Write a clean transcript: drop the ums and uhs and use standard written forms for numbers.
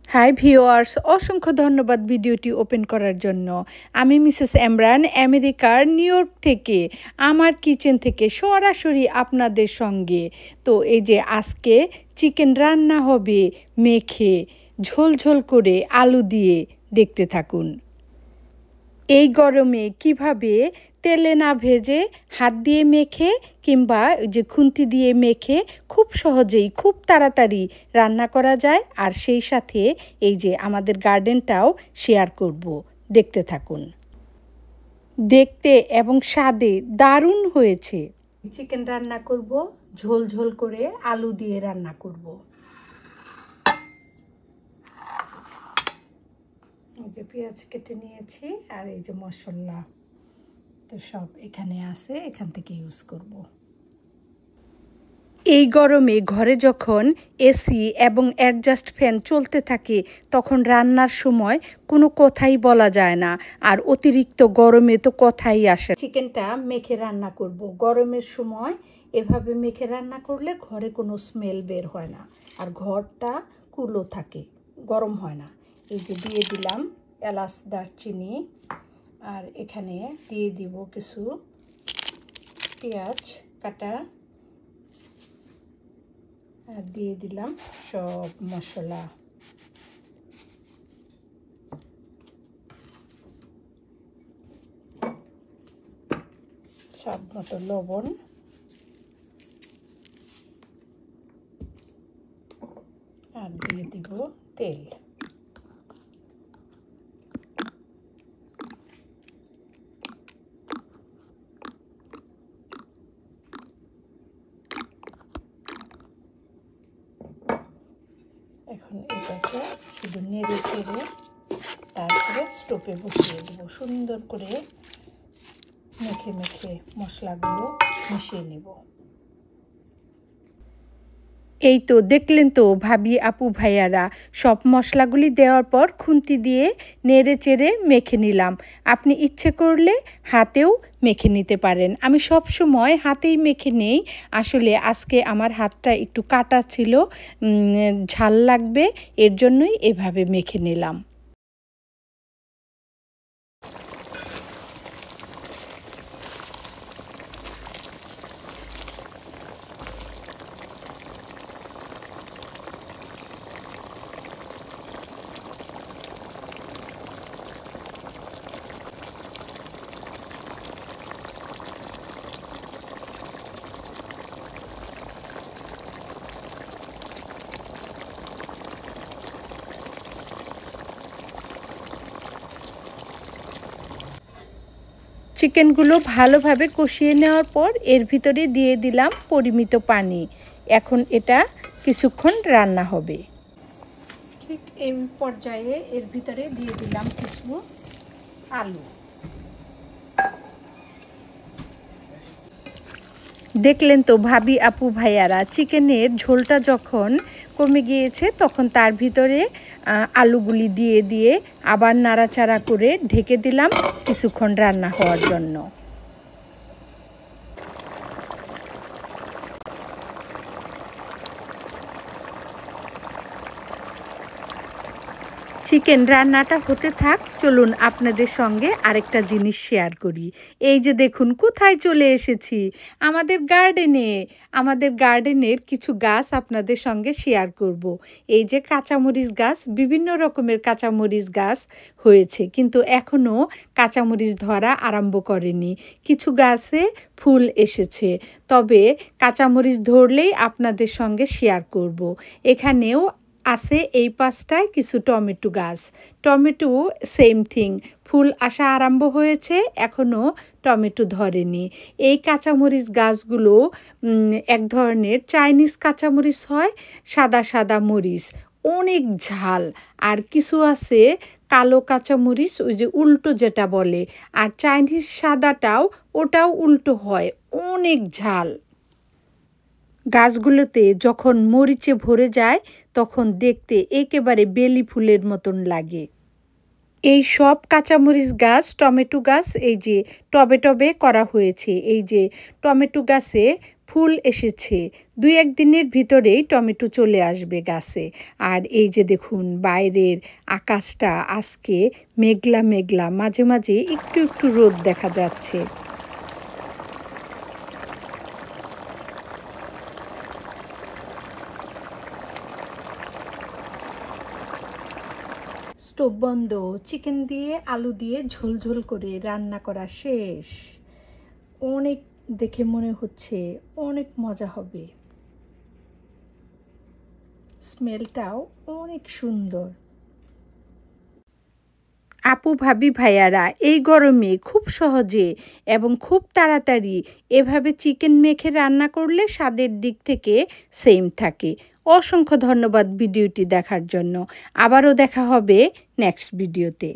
Hi viewers, অসংখ্য ধন্যবাদ ভিডিওটি ওপেন করার জন্য। আমি মিসেস এমরান আমেরিকার নিউ ইয়র্ক থেকে আমার কিচেন থেকে সরাসরি আপনাদের সঙ্গে। তো এই যে আজকে চিকেন রান্না হবে মেখে ঝোল ঝোল করে আলু দিয়ে, দেখতে থাকুন। এই গরমে কিভাবে তেলে না ভেজে হাত দিয়ে মেখে কিংবা যে খুন্তি দিয়ে মেখে খুব সহজেই খুব তাড়াতাড়ি রান্না করা যায়, আর সেই সাথে এই যে আমাদের গার্ডেনটাও শেয়ার করব, দেখতে থাকুন। দেখতে এবং স্বাদে দারুণ হয়েছে। চিকেন রান্না করব, ঝোল ঝোল করে আলু দিয়ে রান্না করব। এই যে পেঁয়াজ কেটে নিয়েছি, আর এই যে মশলা তো সব এখানে আছে, এখান থেকে ইউজ করব। এই গরমে ঘরে যখন এসি এবং অ্যাডজাস্ট ফ্যান চলতে থাকে তখন রান্নার সময় কোনো কথাই বলা যায় না, আর অতিরিক্ত গরমে তো কথাই আসে। চিকেনটা মেখে রান্না করব। গরমের সময় এভাবে মেখে রান্না করলে ঘরে কোনো স্মেল বের হয় না, আর ঘরটা কুলো থাকে, গরম হয় না। এই যে দিয়ে দিলাম এলাচ, দারচিনি, আর এখানে দিয়ে দিব কিছু পেঁয়াজ কাটা, আর দিয়ে দিলাম সব মশলা। স্বাদ মতো লবণ, আর দিয়ে দিব তেল। এখন এটাকে শুধু নেড়ে চেড়ে তারপরে স্টোভে বসিয়ে দেবো। সুন্দর করে মেখে মেখে মশলাগুলো মিশিয়ে নেব। এই তো দেখলেন তো ভাবি, আপু, ভাইয়ারা, সব মশলাগুলি দেওয়ার পর খুন্তি দিয়ে নেড়ে চেড়ে মেখে নিলাম। আপনি ইচ্ছে করলে হাতেও মেখে নিতে পারেন। আমি সব সময় হাতেই মেখে নেই। আসলে আজকে আমার হাতটা একটু কাটা ছিল, ঝাল লাগবে, এর জন্যই এভাবে মেখে নিলাম। চিকেনগুলো ভালোভাবে কষিয়ে নেওয়ার পর এর ভিতরে দিয়ে দিলাম পরিমিত পানি। এখন এটা কিছুক্ষণ রান্না হবে। ঠিক এই পর্যায়ে এর ভিতরে দিয়ে দিলাম কিছু আলু। দেখলেন তো ভাবি, আপু, ভাইয়ারা, চিকেনের ঝোলটা যখন কমে গিয়েছে তখন তার ভিতরে আলুগুলি দিয়ে দিয়ে আবার নাড়াচাড়া করে ঢেকে দিলাম কিছুক্ষণ রান্না হওয়ার জন্য। চিকেন রান্নাটা হতে থাক, চলুন আপনাদের সঙ্গে আরেকটা জিনিস শেয়ার করি। এই যে দেখুন কোথায় চলে এসেছি, আমাদের গার্ডেনে। আমাদের গার্ডেনের কিছু গাছ আপনাদের সঙ্গে শেয়ার করব। এই যে কাঁচামরিচ গাছ, বিভিন্ন রকমের কাঁচামরিচ গাছ হয়েছে, কিন্তু এখনও কাঁচামরিচ ধরা আরম্ভ করেনি। কিছু গাছে ফুল এসেছে, তবে কাঁচামরিচ ধরলেই আপনাদের সঙ্গে শেয়ার করব। এখানেও আছে এই পাশটায় কিছু টমেটো গাছ। টমেটো সেম থিং, ফুল আসা আরম্ভ হয়েছে, এখনও টমেটো ধরেনি। এই কাঁচামরিচ গাছগুলো এক ধরনের চাইনিজ কাঁচামরিচ হয়, সাদা সাদা মরিচ, অনেক ঝাল। আর কিছু আছে কালো কাঁচামরিচ, ওই যে উল্টো যেটা বলে, আর চাইনিজ সাদাটাও, ওটাও উল্টো হয়, অনেক ঝাল। গাছগুলোতে যখন মরিচে ভরে যায় তখন দেখতে একেবারে বেলি ফুলের মতন লাগে। এই সব কাঁচামরিচ গাছ, টমেটো গাছ এই যে টবে টবে করা হয়েছে। এই যে টমেটো গাছে ফুল এসেছে। ২-১ দিনের ভিতরেই টমেটো চলে আসবে গাছে। আর এই যে দেখুন বাইরের আকাশটা আজকে মেঘলা মেঘলা, মাঝে মাঝে একটু একটু রোদ দেখা যাচ্ছে। স্টোভ বন্ধ। চিকেন দিয়ে আলু দিয়ে ঝোল ঝোল করে রান্না করা শেষ। অনেক দেখে মনে হচ্ছে অনেক মজা হবে। স্মেলটাও অনেক সুন্দর। আপু ভাবি ভাইয়ারা এই গরমে খুব সহজে এবং খুব তাড়াতাড়ি এভাবে চিকেন মেখে রান্না করলে স্বাদের দিক থেকে সেম থাকে। অসংখ্য ধন্যবাদ ভিডিওটি দেখার জন্য। আবারও দেখা হবে নেক্সট ভিডিওতে।